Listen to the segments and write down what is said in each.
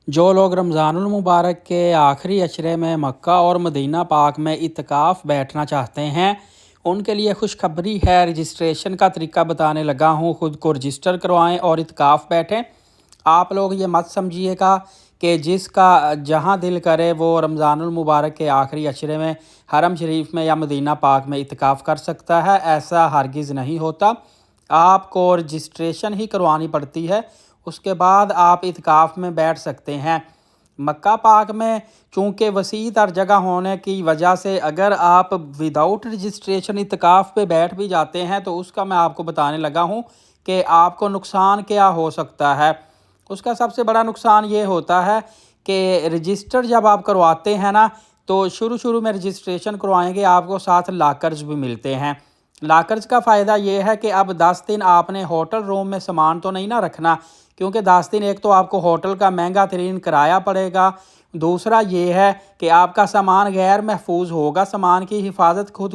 جو لوگ رمضان المبارک کے آخری عشرے میں مکہ اور مدینہ پاک میں اعتکاف بیٹھنا چاہتے ہیں، ان کے لیے خوشخبری ہے۔ رجسٹریشن کا طریقہ بتانے لگا ہوں، خود کو رجسٹر کروائیں اور اعتکاف بیٹھیں۔ آپ لوگ یہ مت سمجھیے گا کہ جس کا جہاں دل کرے وہ رمضان المبارک کے آخری عشرے میں حرم شریف میں یا مدینہ پاک میں اعتکاف کر سکتا ہے، ایسا ہرگز نہیں ہوتا۔ آپ کو رجسٹریشن ہی کروانی پڑتی ہے، اس کے بعد آپ اعتکاف میں بیٹھ سکتے ہیں۔ مکہ پاک میں چونکہ وسیع تر جگہ ہونے کی وجہ سے اگر آپ وداؤٹ رجسٹریشن اعتکاف پہ بیٹھ بھی جاتے ہیں تو اس کا میں آپ کو بتانے لگا ہوں کہ آپ کو نقصان کیا ہو سکتا ہے۔ اس کا سب سے بڑا نقصان یہ ہوتا ہے کہ رجسٹر جب آپ کرواتے ہیں نا تو شروع میں رجسٹریشن کروائیں گے، آپ کو ساتھ لاکرز بھی ملتے ہیں۔ لاکرز کا فائدہ یہ ہے کہ اب 10 دن آپ نے ہوٹل روم میں سامان تو نہیں نہ رکھنا، کیونکہ 10 دن ایک تو آپ کو ہوٹل کا مہنگا ترین کرایہ پڑے گا، دوسرا یہ ہے کہ آپ کا سامان غیر محفوظ ہوگا۔ سامان کی حفاظت خود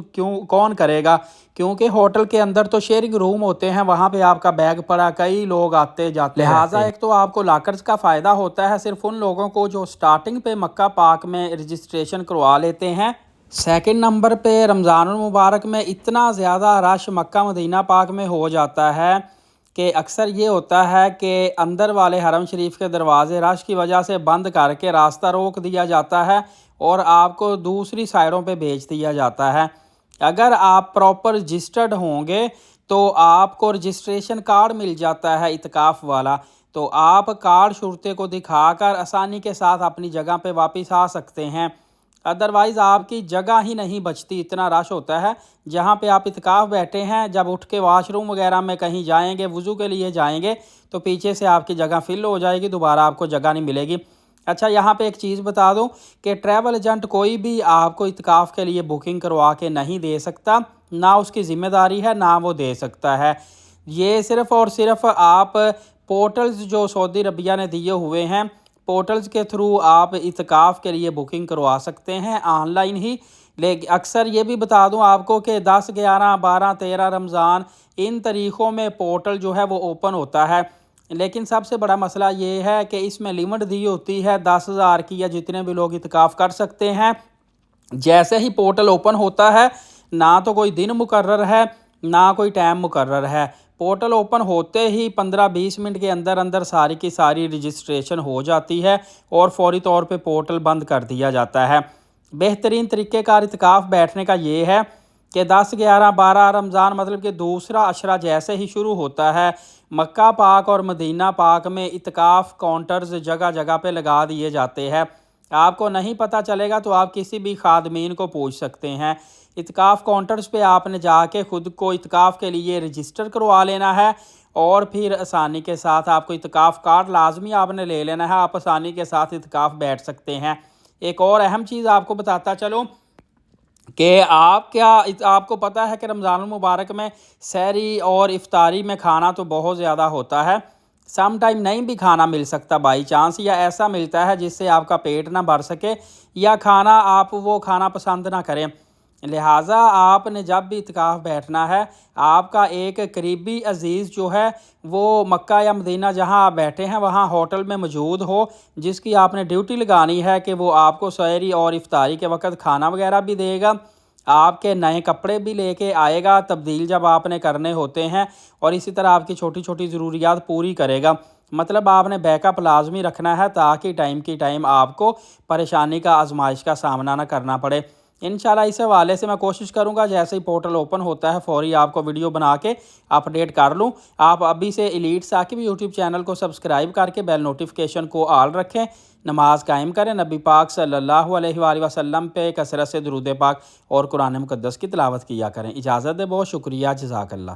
کون کرے گا، کیونکہ ہوٹل کے اندر تو شیئرنگ روم ہوتے ہیں، وہاں پہ آپ کا بیگ پڑا، کئی لوگ آتے جاتے ہیں، لہٰذا ایک تو آپ کو لاکرز کا فائدہ ہوتا ہے صرف ان لوگوں کو جو سٹارٹنگ پہ مکہ پاک میں رجسٹریشن کروا لیتے ہیں۔ سیکنڈ نمبر پہ رمضان المبارک میں اتنا زیادہ رش مکہ مدینہ پاک میں ہو جاتا ہے کہ اکثر یہ ہوتا ہے کہ اندر والے حرم شریف کے دروازے رش کی وجہ سے بند کر کے راستہ روک دیا جاتا ہے اور آپ کو دوسری سائڈوں پہ بھیج دیا جاتا ہے۔ اگر آپ پراپر رجسٹرڈ ہوں گے تو آپ کو رجسٹریشن کارڈ مل جاتا ہے اعتکاف والا، تو آپ کارڈ شرطے کو دکھا کر آسانی کے ساتھ اپنی جگہ پہ واپس آ سکتے ہیں۔ ادروائز آپ کی جگہ ہی نہیں بچتی، اتنا رش ہوتا ہے۔ جہاں پہ آپ اعتکاف بیٹھے ہیں، جب اٹھ کے واش روم وغیرہ میں کہیں جائیں گے، وضو کے لیے جائیں گے تو پیچھے سے آپ کی جگہ فل ہو جائے گی، دوبارہ آپ کو جگہ نہیں ملے گی۔ اچھا، یہاں پہ ایک چیز بتا دوں کہ ٹریول ایجنٹ کوئی بھی آپ کو اعتکاف کے لیے بکنگ کروا کے نہیں دے سکتا، نہ اس کی ذمہ داری ہے نہ وہ دے سکتا ہے۔ یہ صرف اور صرف آپ پورٹلز جو سعودی عربیہ نے دیے ہوئے ہیں، پورٹلز کے تھرو آپ اعتکاف کے لیے بکنگ کروا سکتے ہیں آن لائن ہی۔ لیکن اکثر یہ بھی بتا دوں آپ کو کہ 10، 11، 12، 13 رمضان ان تاریخوں میں پورٹل جو ہے وہ اوپن ہوتا ہے، لیکن سب سے بڑا مسئلہ یہ ہے کہ اس میں لمٹ دی ہوتی ہے 10,000 کی، یا جتنے بھی لوگ اعتکاف کر سکتے ہیں۔ جیسے ہی پورٹل اوپن ہوتا ہے، نہ تو کوئی دن مقرر ہے نہ کوئی ٹائم مقرر ہے، پورٹل اوپن ہوتے ہی 15-20 منٹ کے اندر اندر ساری کی ساری رجسٹریشن ہو جاتی ہے اور فوری طور پہ پورٹل بند کر دیا جاتا ہے۔ بہترین طریقہ کار اعتکاف بیٹھنے کا یہ ہے کہ 10، 11، 12 رمضان مطلب کہ دوسرا عشرہ جیسے ہی شروع ہوتا ہے، مکہ پاک اور مدینہ پاک میں اعتکاف کاؤنٹرز جگہ جگہ پہ لگا دیے جاتے ہیں۔ آپ کو نہیں پتہ چلے گا تو آپ کسی بھی خادمین کو پوچھ سکتے ہیں۔ اعتکاف کاؤنٹرز پہ آپ نے جا کے خود کو اعتکاف کے لیے رجسٹر کروا لینا ہے، اور پھر آسانی کے ساتھ آپ کو اعتکاف کارڈ لازمی آپ نے لے لینا ہے، آپ آسانی کے ساتھ اعتکاف بیٹھ سکتے ہیں۔ ایک اور اہم چیز آپ کو بتاتا چلوں کہ آپ کو پتہ ہے کہ رمضان المبارک میں سحری اور افطاری میں کھانا تو بہت زیادہ ہوتا ہے، سم ٹائم نہیں بھی کھانا مل سکتا بائی چانس، یا ایسا ملتا ہے جس سے آپ کا پیٹ نہ بھر سکے یا کھانا آپ وہ کھانا پسند نہ کریں۔ لہٰذا آپ نے جب بھی اعتکاف بیٹھنا ہے، آپ کا ایک قریبی عزیز جو ہے وہ مکہ یا مدینہ جہاں آپ بیٹھے ہیں وہاں ہوٹل میں موجود ہو، جس کی آپ نے ڈیوٹی لگانی ہے کہ وہ آپ کو سحری اور افطاری کے وقت کھانا وغیرہ بھی دے گا، آپ کے نئے کپڑے بھی لے کے آئے گا تبدیل جب آپ نے کرنے ہوتے ہیں، اور اسی طرح آپ کی چھوٹی چھوٹی ضروریات پوری کرے گا۔ مطلب آپ نے بیک اپ لازمی رکھنا ہے تاکہ ٹائم کی ٹائم آپ کو پریشانی کا آزمائش کا سامنا نہ کرنا پڑے۔ انشاءاللہ اس حوالے سے میں کوشش کروں گا جیسے ہی پورٹل اوپن ہوتا ہے فوری آپ کو ویڈیو بنا کے اپڈیٹ کر لوں۔ آپ ابھی سے ایلیٹ ثاقب یوٹیوب چینل کو سبسکرائب کر کے بیل نوٹیفیکیشن کو آل رکھیں، نماز قائم کریں، نبی پاک صلی اللہ علیہ وآلہ وسلم پہ کثرت سے درود پاک اور قرآن مقدس کی تلاوت کیا کریں۔ اجازت دے، بہت شکریہ، جزاک اللہ۔